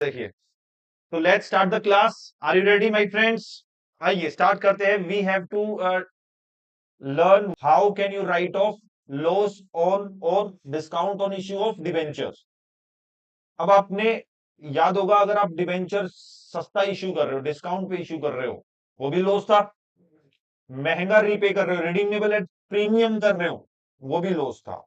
देखिए, तो let's start the class. Are you ready my friends? आइए स्टार्ट करते हैं। We have to learn how can you write off loss on और discount on issue of debentures. अब आपने याद होगा, अगर आप डिबेंचर सस्ता इश्यू कर रहे हो, डिस्काउंट पे इश्यू कर रहे हो, वो भी लॉस था। महंगा रीपे कर रहे हो, रिडीमेबल एट प्रीमियम कर रहे हो, वो भी लॉस था।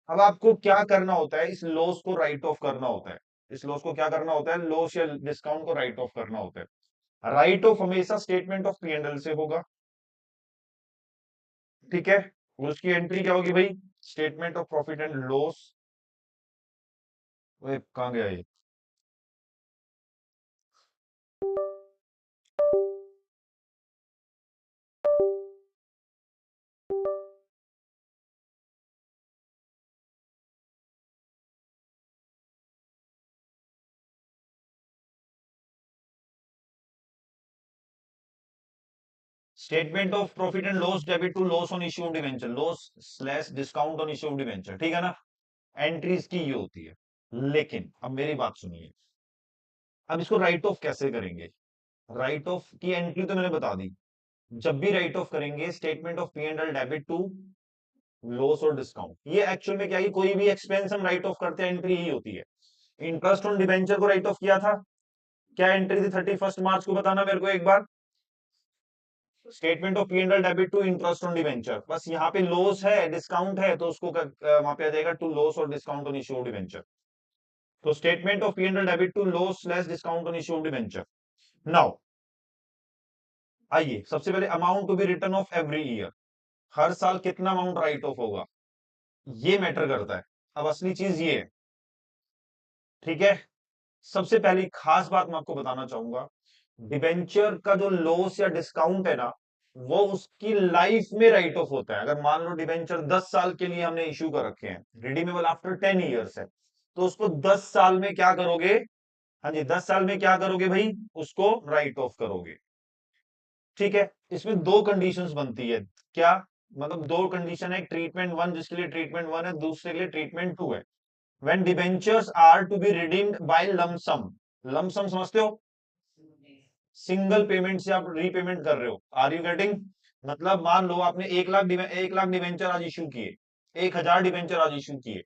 अब आपको क्या करना होता है? इस लॉस को राइट ऑफ करना होता है। इस लॉस को क्या करना होता है? लॉस या डिस्काउंट को राइट ऑफ करना होता है। राइट ऑफ हमेशा statement of P and L से होगा, ठीक है। उसकी एंट्री क्या होगी भाई? Statement of profit and loss. कहां गया ये? Statement of profit and loss debit to loss on issue of debenture, loss slash discount on issue of debenture, ठीक है ना। एंट्रीज की ये होती है। लेकिन अब मेरी बात सुनिए, अब इसको राइट ऑफ कैसे करेंगे? राइट ऑफ की एंट्री तो मैंने बता दी। जब भी राइट ऑफ करेंगे, statement of P and L debit to loss और डिस्काउंट, ये एक्चुअल में क्या है? कोई भी एक्सपेंस हम राइट ऑफ करते हैं, एंट्री ही होती है। इंटरेस्ट ऑन डिवेंचर को राइट ऑफ किया था, क्या एंट्री थी 31 मार्च को? बताना मेरे को एक बार। Statement of P and L debit to interest on debenture, बस यहाँ पे लॉस है, डिस्काउंट है, तो उसको वहां पे आ जाएगा टू लॉस और discount on issue of debenture. तो statement of P and L debit to loss slash discount on issue of debenture. Now आइए, सबसे पहले amount to be return of every year, हर साल कितना अमाउंट राइट ऑफ होगा, ये मैटर करता है। अब असली चीज ये है, ठीक है। सबसे पहली खास बात मैं आपको बताना चाहूंगा, डिबेंचर का जो लॉस या डिस्काउंट है ना, वो उसकी लाइफ में राइट ऑफ होता है। अगर मान लो डिबेंचर 10 साल के लिए हमने इश्यू कर रखे हैं, रिडीमेबल आफ्टर 10 ईयर्स है, तो उसको 10 साल में क्या करोगे? हाँ जी, 10 साल में क्या करोगे भाई? उसको राइट ऑफ करोगे, ठीक है। इसमें दो कंडीशंस बनती है। क्या मतलब? दो कंडीशन है, ट्रीटमेंट वन जिसके लिए ट्रीटमेंट वन है, दूसरे के लिए ट्रीटमेंट टू है। When debentures are to be redeemed by lump sum, lump sum समझते हो? सिंगल पेमेंट से आप रीपेमेंट कर रहे हो। Are you getting? मतलब मान लो आपने 1 लाख डिवेंचर आज इश्यू किए, 1,000 डिवेंचर आज इश्यू किए,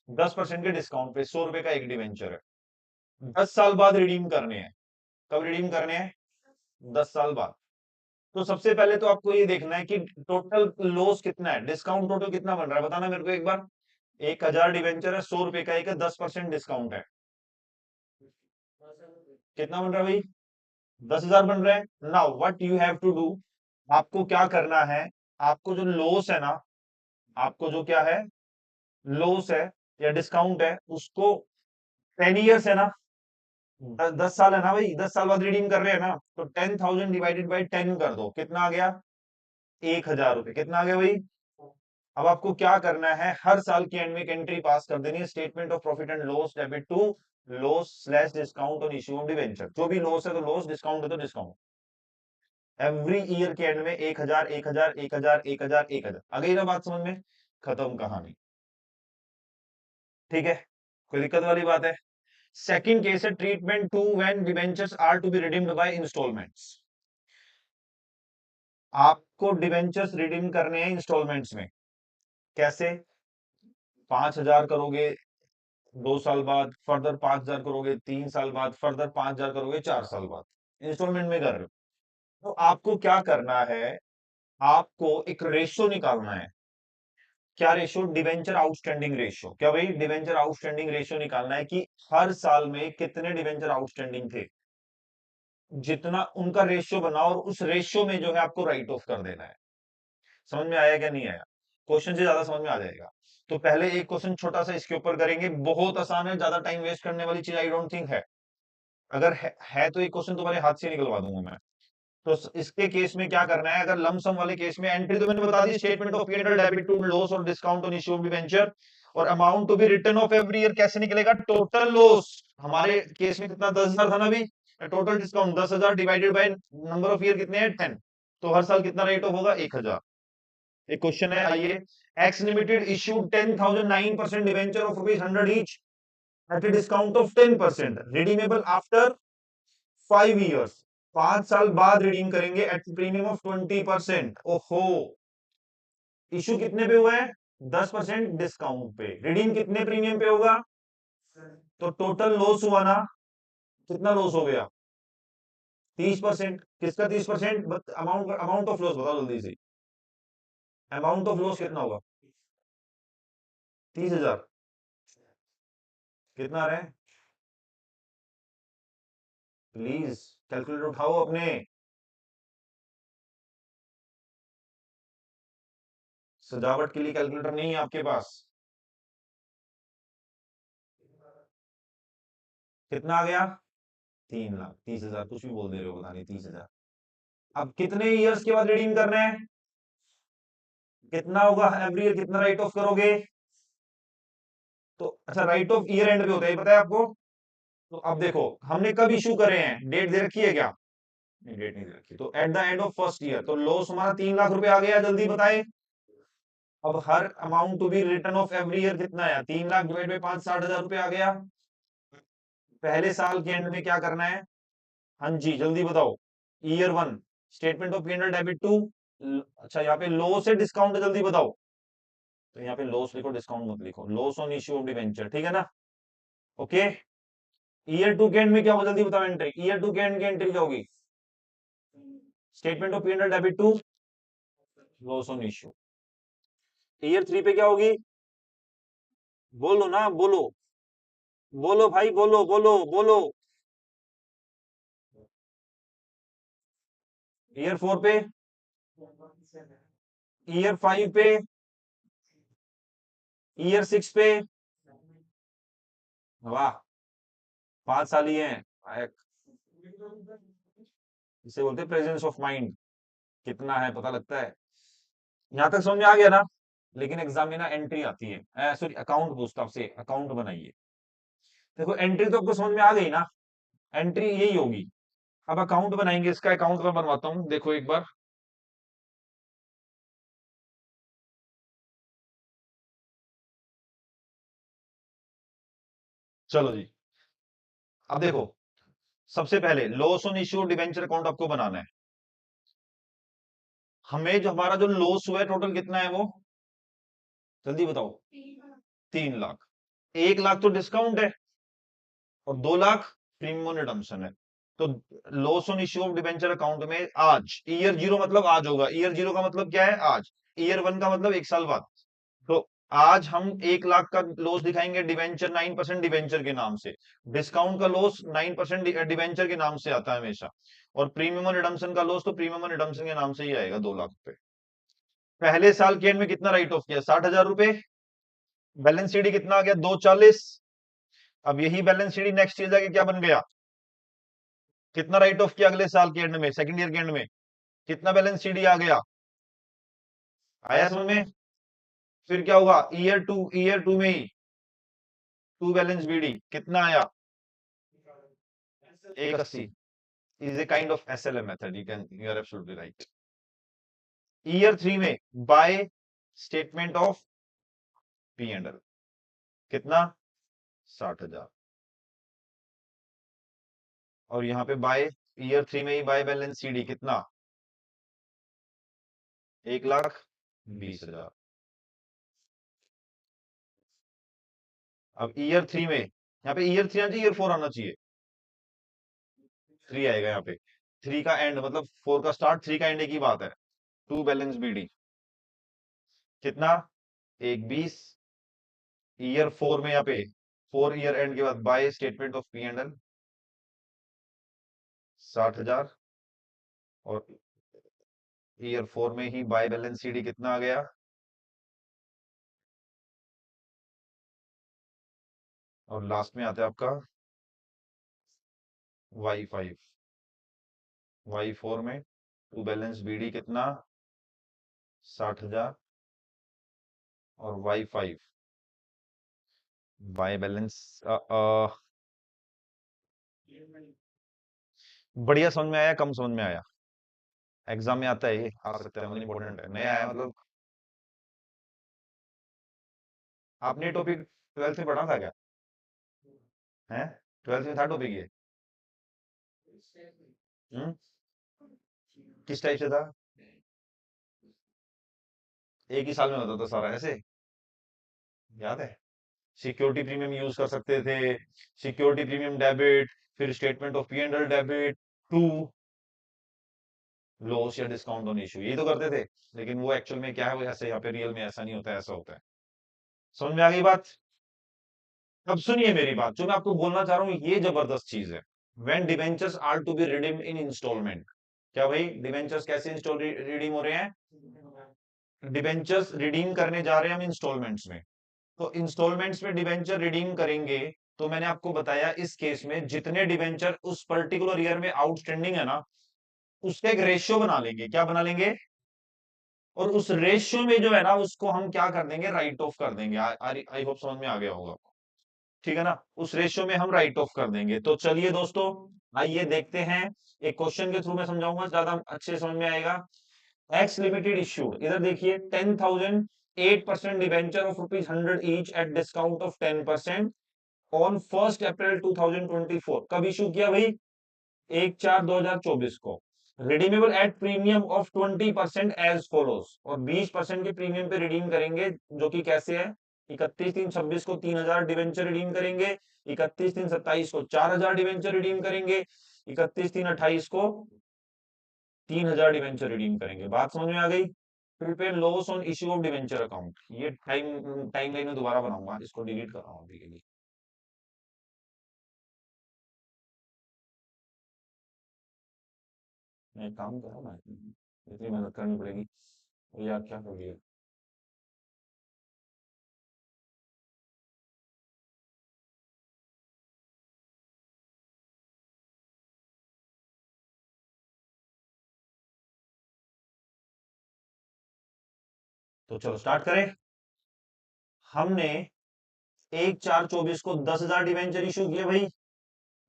10% के डिस्काउंट पे, 100 रुपए का एक डिवेंचर है। 10 साल बाद रिडीम करने हैं। कब रिडीम करने हैं? 10 साल बाद। तो सबसे पहले तो आपको ये देखना है कि टोटल लॉस कितना है, डिस्काउंट टोटल कितना बन रहा है, बताना मेरे को एक बार। 1,000 डिवेंचर है, 100 रुपए का एक है, 10% डिस्काउंट है, कितना बन रहा है भाई? 10,000 बन रहे हैं। Now what you have to do, आपको क्या करना है? आपको जो लॉस है ना, आपको जो क्या है, लॉस है या डिस्काउंट है, उसको 10 ईयर्स है ना, 10 साल है ना भाई, 10 साल बाद रिडीम कर रहे हैं ना, तो 10,000 डिवाइडेड बाई 10 कर दो, कितना आ गया? 1,000 रुपए। कितना आ गया भाई? अब आपको क्या करना है? हर साल की एंड में एक एंट्री पास कर देनी है, statement of profit and loss debit to loss slash discount on issue of debenture. जो भी लॉस है तो लॉस, डिस्काउंट है तो डिस्काउंट। एवरी ईयर के एंड में 1,000 1,000 1,000 1,000 1,000। आ गई ना बात समझ में? खत्म कहानी, ठीक है। कोई दिक्कत वाली बात है? सेकंड केस है treatment two, when debentures are to be redeemed by instalments. आपको डिबेंचर्स रिडीम करने हैं इंस्टॉलमेंट्स में। कैसे? 5,000 करोगे 2 साल बाद, फर्दर 5,000 करोगे 3 साल बाद, फर्दर 5,000 करोगे 4 साल बाद, इंस्टॉलमेंट में कर रहे हो। तो आपको क्या करना है? आपको एक रेशो निकालना है। क्या रेशो? Debenture outstanding ratio. क्या भाई? डिवेंचर आउटस्टैंडिंग रेशो निकालना है कि हर साल में कितने डिवेंचर आउटस्टैंडिंग थे, जितना उनका रेशियो बना, और उस रेशियो में जो है आपको राइट ऑफ कर देना है। समझ में आया क्या? नहीं आया? क्वेश्चन से ज्यादा समझ में आ जाएगा। तो पहले एक क्वेश्चन छोटा सा इसके ऊपर करेंगे, बहुत आसान है, ज्यादा टाइम वेस्ट करने वाली चीज आई डोंट थिंक है। अगर है तो एक क्वेश्चन तुम्हारे हाथ से निकलवा दूंगा मैं। तो इसके केस में क्या करना है? अगर लमसम वाले केस में एंट्री तो मैंने बता दी, statement of P and L debit to loss और discount on issue of debenture, और amount to be return of every year कैसे निकलेगा? टोटल लॉस, हमारे केस में कितना? 10,000 था ना अभी। Total discount 10,000 divided by number of year कितने हैं? 10। तो हर साल कितना रेट ऑफ होगा? 1,000। एक क्वेश्चन है, आइए। X limited issued 10,009% debenture of rupees 100 each. At a discount of 10%, redeemable after 5 years, 5 साल बाद रिडीम करेंगे एट प्रीमियम ऑफ 20%। ओहो, इशू कितने पे हुआ है? 10% डिस्काउंट पे। रिडीम कितने प्रीमियम पे होगा? तो टोटल लॉस हुआ ना, कितना लॉस हो गया? 30%। किसका 30%? अमाउंट अमाउंट ऑफ लॉस बताओ जल्दी से। अमाउंट ऑफ लॉस कितना होगा? 30,000। कितना आ रहा है? प्लीज कैलकुलेटर उठाओ अपने। सजावट के लिए कैलकुलेटर नहीं है आपके पास? कितना आ गया? 3 लाख, 30,000, कुछ भी बोल दे रहे हो, पता नहीं 30,000। अब कितने ईयर्स के बाद रिडीम करना है? कितना होगा एवरी ईयर, कितना राइट ऑफ करोगे? तो अच्छा, राइट ऑफ ईयर एंड पे होता है, पता है आपको? तो अब देखो, हमने कब इशू करे हैं, डेट दे रखी है क्या? नहीं, डेट नहीं दे रखी। तो at the end of first year, तो लॉस हमारा 3 लाख रुपए आ गया, जल्दी बताए। अब हर amount to be return of every year कितना है? 3 लाख डिवाइड बाई 5, 60,000 रुपए आ गया। पहले साल के एंड में क्या करना है? हाँ जी, जल्दी बताओ। Year 1, statement of P&L debit to, अच्छा यहाँ पे लॉस है डिस्काउंट है, जल्दी बताओ। तो यहाँ पे लॉस लिखो, डिस्काउंट मत लिखो। Loss on issue of debenture, ठीक है ना? ओके। ईयर 2 के एंड में क्या होगा, जल्दी बताओ एंट्री। ईयर 2 के एंड की एंट्री क्या होगी? Statement of P&L debit to loss on issue. Year 3 पे क्या होगी? बोलो ना, बोलो। बोलो भाई, बोलो बोलो बोलो। ईयर 4 पे, ईयर 5 पे, ईयर 6 पे। वाह, 5 साल ही है। इसे बोलते हैं प्रेजेंस ऑफ माइंड। कितना है पता लगता है। यहां तक समझ में आ गया ना? लेकिन एग्जाम में ना एंट्री आती है, सॉरी अकाउंट पूछता आपसे, अकाउंट बनाइए। देखो एंट्री तो आपको समझ में आ गई ना, एंट्री यही होगी। अब अकाउंट बनाएंगे, इसका अकाउंट मैं बनवाता हूँ, देखो एक बार। चलो जी, अब देखो, सबसे पहले loss on issue debenture account आपको बनाना है। हमें जो हमारा जो लॉस हुआ है टोटल कितना है वो, जल्दी बताओ। 3 लाख। 1 लाख तो डिस्काउंट है, और 2 लाख प्रीमियम रिडम्पशन है। तो loss on issue of debenture account में आज, ईयर 0 मतलब आज होगा, ईयर 0 का मतलब क्या है? आज। ईयर 1 का मतलब 1 साल बाद। तो आज हम 1 लाख का लॉस दिखाएंगे डिवेंचर, 9% डिवेंचर के नाम से। डिस्काउंट का लॉस 9% डिवेंचर के नाम से आता है हमेशा। और प्रीमियम और रिडम्पशन का लॉस तो प्रीमियम और रिडम्पशन के नाम से ही आएगा, 2 लाख रुपए। पहले साल के एंड में कितना राइट ऑफ किया? 60,000 रुपए। बैलेंस शीट कितना आ गया? 240। अब यही बैलेंस शीट नेक्स्ट ईयर जाके क्या बन गया? कितना राइट ऑफ किया अगले साल के एंड में, सेकंड ईयर के एंड में? कितना बैलेंस शीट आ गया? आया समझ में? फिर क्या होगा? ईयर टू में ही टू बैलेंस बीडी कितना आया? 180। Is a kind of SLM method, you are absolutely right. Year 3 में बाय स्टेटमेंट ऑफ P&L कितना? 60,000। और यहाँ पे बाय ईयर 3 में ही बाय बैलेंस सीडी कितना? 1,20,000। अब ईयर 3 में, यहाँ पे ईयर 3 आना चाहिए, ईयर 4 आना चाहिए? 3 आएगा यहाँ पे। 3 का एंड मतलब 4 का स्टार्ट, 3 का एंड एक ही बात है। टू बैलेंस बीडी कितना? 1,20। ईयर 4 में यहाँ पे 4 ईयर एंड के बाद बाय स्टेटमेंट ऑफ P&L 60,000। और ईयर 4 में ही बाय बैलेंस सीडी कितना आ गया? और लास्ट में आता है आपका Y5। Y4 में टू बैलेंस बीडी कितना? 60,000। और Y5 बाय बैलेंस, बढ़िया समझ में आया, कम समझ में आया? एग्जाम में आता है ये, आ सकता है, मतलब इंपॉर्टेंट है, नया है मतलब। आपने टॉपिक 12th में पढ़ा था क्या? है? 12th में था टॉपिक ये? हम्म? किस टाइप से था? एक ही साल में होता था सारा ऐसे? याद है? सिक्योरिटी प्रीमियम यूज कर सकते थे, सिक्योरिटी प्रीमियम डेबिट, फिर statement of P and L debit to loss या डिस्काउंट ऑन इशू, ये तो करते थे। लेकिन वो एक्चुअल में क्या है, वो ऐसे यहाँ पे रियल में ऐसा नहीं होता है, ऐसा होता है। समझ में आ गई बात? अब सुनिए मेरी बात, जो मैं आपको बोलना चाह रहा हूँ ये जबरदस्त चीज है। When debentures are to be redeemed in instalment, क्या भाई डिबेंचर्स कैसे इंस्टॉल रिडीम हो रहे हैं? डिबेंचर्स रिडीम करने जा रहे हैं हम इंस्टॉलमेंट्स में। तो इंस्टॉलमेंट्स में डिबेंचर रिडीम करेंगे, तो मैंने आपको बताया इस केस में जितने डिबेंचर उस पर्टिकुलर ईयर में आउटस्टैंडिंग है ना, उसका एक रेशियो बना लेंगे। क्या बना लेंगे? और उस रेशियो में जो है ना, उसको हम क्या कर देंगे, राइट ऑफ कर देंगे। आई होप समझ में आ गया होगा। ठीक है ना? उस रेशियो में हम राइट ऑफ कर देंगे। तो चलिए दोस्तों, आइए देखते हैं। एक क्वेश्चन के थ्रू मैं समझाऊंगा, ज्यादा अच्छे समझ में आएगा। एक्स लिमिटेड इश्यूड, इधर देखिए 10,000 8% debenture of ₹100 each at discount of 10% on 1 April 2024। कब इशू किया भाई? 1/4/2024 को। Redeemable at premium of 20% as follows, और 20% के प्रीमियम पे रिडीम करेंगे, जो कि कैसे है? 31/3/26 को 3,000 डिवेंचर रिडीम करेंगे, 31/3/27 को 4,000 डिवेंचर रिडीम करेंगे, 31/3/28 को 3,000 डिवेंचर रिडीम करेंगे। बात समझ में आ गई? Prepare loss on issue of debenture account, ये टाइम लाइन में दोबारा बनाऊंगा, इसको डिलीट कर रहा हूँ अभी के लिए। मैं एक काम कर रहा हूँ ना, इतनी मेहनत करनी पड़ेगी। यार क्या कर लिया? तो चलो स्टार्ट करें। हमने 1/4/24 को 10,000 डिवेंचर इशू किए भाई।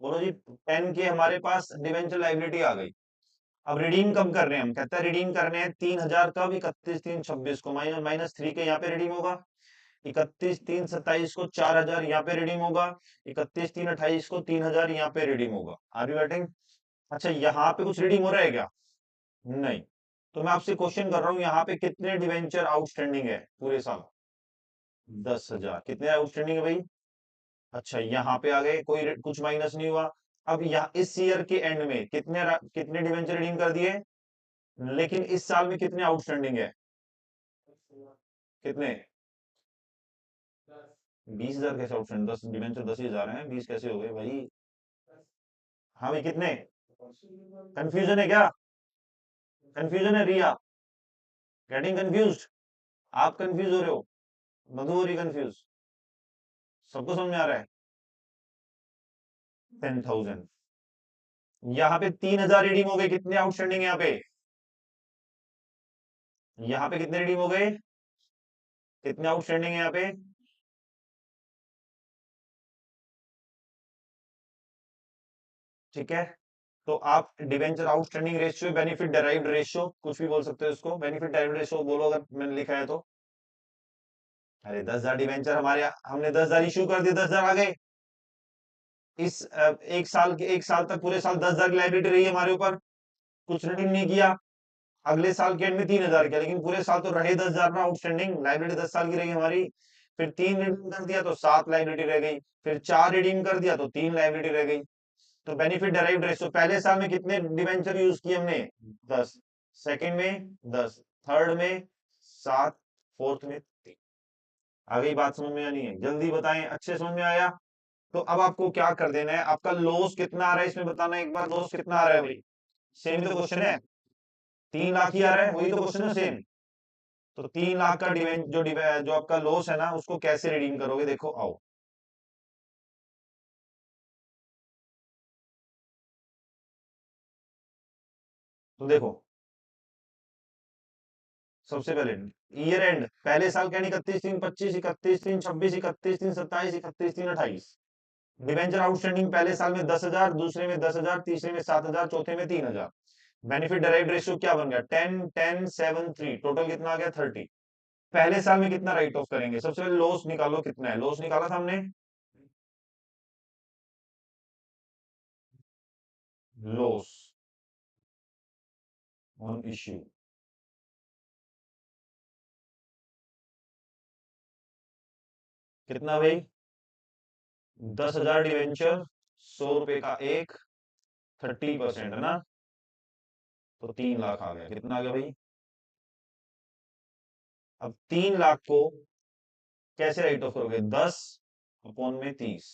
बोलो जी, 10 के हमारे पास डिवेंचर लाइबिलिटी आ गई। अब रिडीम कब कर रहे हैं हम? कहता है रिडीम करने हैं 3,000 कब? 31/3/26 को, माइनस 3 के यहाँ पे रिडीम होगा। 31/3/27 को 4,000 यहाँ पे रिडीम होगा। 31/3/28 को 3,000 यहाँ पे रिडीम होगा। Are you getting? अच्छा, यहाँ पे कुछ रिडीम हो रहा है क्या? नहीं। तो मैं आपसे क्वेश्चन कर रहा हूँ, यहाँ पे कितने डिवेंचर आउटस्टैंडिंग है पूरे साल? 10,000। कितने आउटस्टैंडिंग है भाई? अच्छा, यहाँ पे आ गए, कोई कुछ माइनस नहीं हुआ। अब यहाँ इस ईयर के एंड में कितने डिवेंचर रिडीम कर दिए? लेकिन इस साल में कितने आउटस्टैंडिंग है? कितने? 20,000 कैसे आउटस्टैंडिंग? 10 डिवेंचर 10,000 हैं, 20 कैसे हो गए भाई? हाँ भाई, कितने? कंफ्यूजन है क्या? कंफ्यूजन है रिया? Getting confused? आप कंफ्यूज हो रहे हो? मधु हो रही कंफ्यूज? सबको समझ में आ रहा है? 10,000। यहाँ पे 3,000 रिडीम हो गए। कितने आउटस्टैंडिंग यहाँ पे? यहाँ पे कितने रिडीम हो गए? कितने आउटस्टैंडिंग है यहाँ पे? ठीक है। तो आप debenture outstanding ratio, benefit derived ratio, कुछ भी बोल सकते हो इसको, बेनिफिट डेराइव्ड रेशियो बोलो अगर मैंने लिखा है तो। अरे 10,000 डिवेंचर हमारे, हमने 10,000 इशू कर दिए, 10,000 आ गए। इस एक साल तक, पूरे साल 10,000 की लाइबिलिटी रही है हमारे ऊपर, कुछ रिडीम नहीं किया। अगले साल के एंड में 3,000 किया, लेकिन पूरे साल तो रहे 10,000 ना आउटस्टैंडिंग, लाइबिलिटी 10 साल की रही हमारी। फिर 3 रिडीम कर दिया तो 7 लाइबिलिटी रह गई। फिर 4 रिडीम कर दिया तो 3 लाइबिलिटी रह गई। तो बेनिफिट डेराइव्ड रेशियो, पहले साल में कितने डिवेंचर यूज किए हमने? 10। सेकंड में 10। थर्ड में 7। फोर्थ में 3। आ गई बात समझ में? या नहीं है? जल्दी बताएं, अच्छे समझ में आया? तो अब आपको क्या कर देना है, आपका लॉस कितना आ रहा है इसमें बताना है एक बार। लॉस कितना आ रहा है भाई? सेम ही तो क्वेश्चन है। 3 लाख ही आ रहा है, वही तो क्वेश्चन है, सेम। तो 3 लाख का जो आपका लॉस है ना, उसको कैसे रिडीम करोगे? देखो आओ। तो देखो, सबसे पहले ईयर एंड, पहले साल क्या? 31/3/25, 31/3/26, 31/3/27, 31/3/28। डिवेंचर आउटस्टैंडिंग पहले साल में 10,000, दूसरे में 10,000, तीसरे में 7,000, चौथे में 3,000। बेनिफिट डेराइव्ड रेशियो क्या बन गया? 10 10 7 3, टोटल कितना आ गया? 30। पहले साल में कितना राइट ऑफ करेंगे? सबसे पहले लॉस निकालो, कितना है लॉस निकाला था हमने? Loss on issue. कितना भाई? 10,000 डिवेंचर, 100 रुपए का एक, 30% है ना, तो 3 लाख आ गया। कितना आ गया भाई? अब 3 लाख को कैसे राइट ऑफ करोगे? 10/30,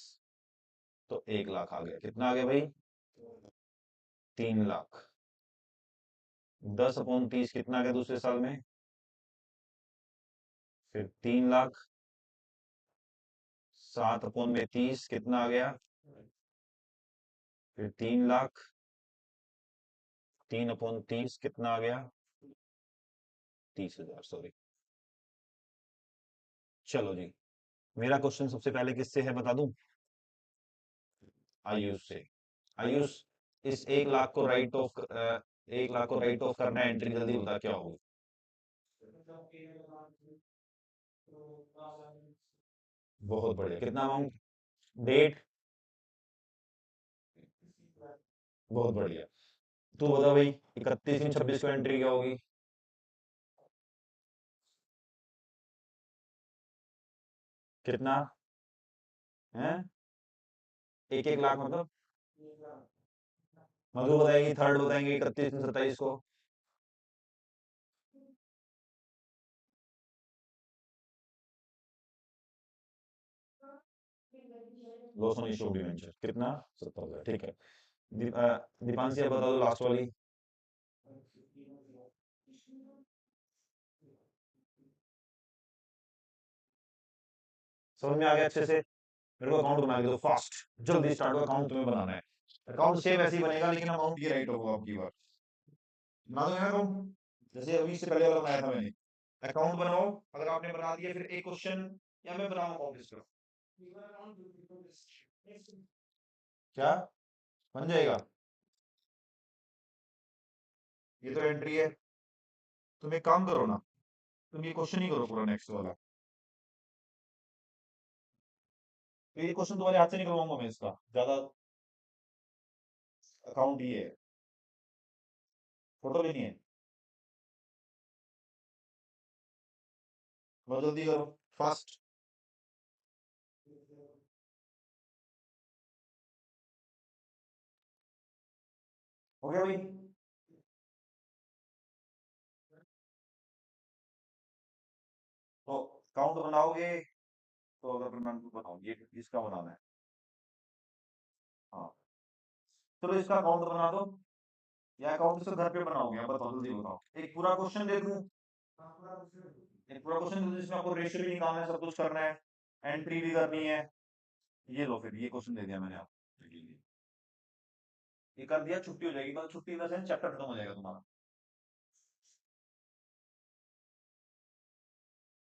तो 1 लाख आ गया। कितना आ गया भाई? 3 लाख। 10/30 कितना आ गया दूसरे साल में? फिर 3 लाख। 7/30 कितना आ गया? फिर 3 लाख। 3/30 कितना आ गया? 30,000, सॉरी। चलो जी, मेरा क्वेश्चन सबसे पहले किससे है बता दूं? आयुष से। आयुष, इस 1 लाख को राइट ऑफ 1 लाख को राइट ऑफ करना है, एंट्री जल्दी बता क्या होगी? बहुत बढ़िया। कितना अमाउंट? डेट? बहुत बढ़िया। तू बता भाई, 31/26 को एंट्री क्या होगी? कितना है? 1-1 लाख मतलब? मधु बताएगी, थर्ड बताएंगे 31/27 को। Loss on issue of debenture कितना? 70,000। ठीक है। दीपांशी अब बता दो लास्ट वाली। समझ में आ गया अच्छे से? मेरे को अकाउंट बना के दो फास्ट, जल्दी स्टार्ट हो, अकाउंट तुम्हें बनाना है। अकाउंट सेम ऐसे ही बनेगा, लेकिन अमाउंट ये राइट होगा आपकी बार। बना दो अकाउंट, जैसे अभी से पहले वाला बनाया था मैंने। अकाउंट बनाओ। अगर आपने बना दिया, फिर एक क्वेश्चन, या मैं बनाऊं अकाउंट इसका? क्या बन जाएगा? ये तो एंट्री है। तुम एक काम करो ना, तुम ये क्वेश्चन ही करो पूरा नेक्स्ट वाला। तो ये क्वेश्चन तुम्हारे हाथ से निकलवाऊंगा मैं, इसका ज्यादा अकाउंट ये है। फोटो लेनी है? बहुत जल्दी करो, फास्ट। हो गया भाई? तो अकाउंट बनाओगे, तो अगर मैं बताऊं, ये इसका बनाना है। हाँ, चलो इसका अकाउंट बना दो, या अकाउंट से घर पे बनाओगे? आप बताओ, जल्दी बताओ। एक पूरा क्वेश्चन दे दूं? एक पूरा क्वेश्चन दे दूं जिसमें आपको रेशियो भी निकालना है, सब कुछ करना है, एंट्री भी करनी है। ये लो, फिर ये क्वेश्चन दे दिया मैंने आपको। ये कर दिया, छुट्टी हो जाएगी। कल छुट्टी का चैप्टर खत्म हो जाएगा तुम्हारा।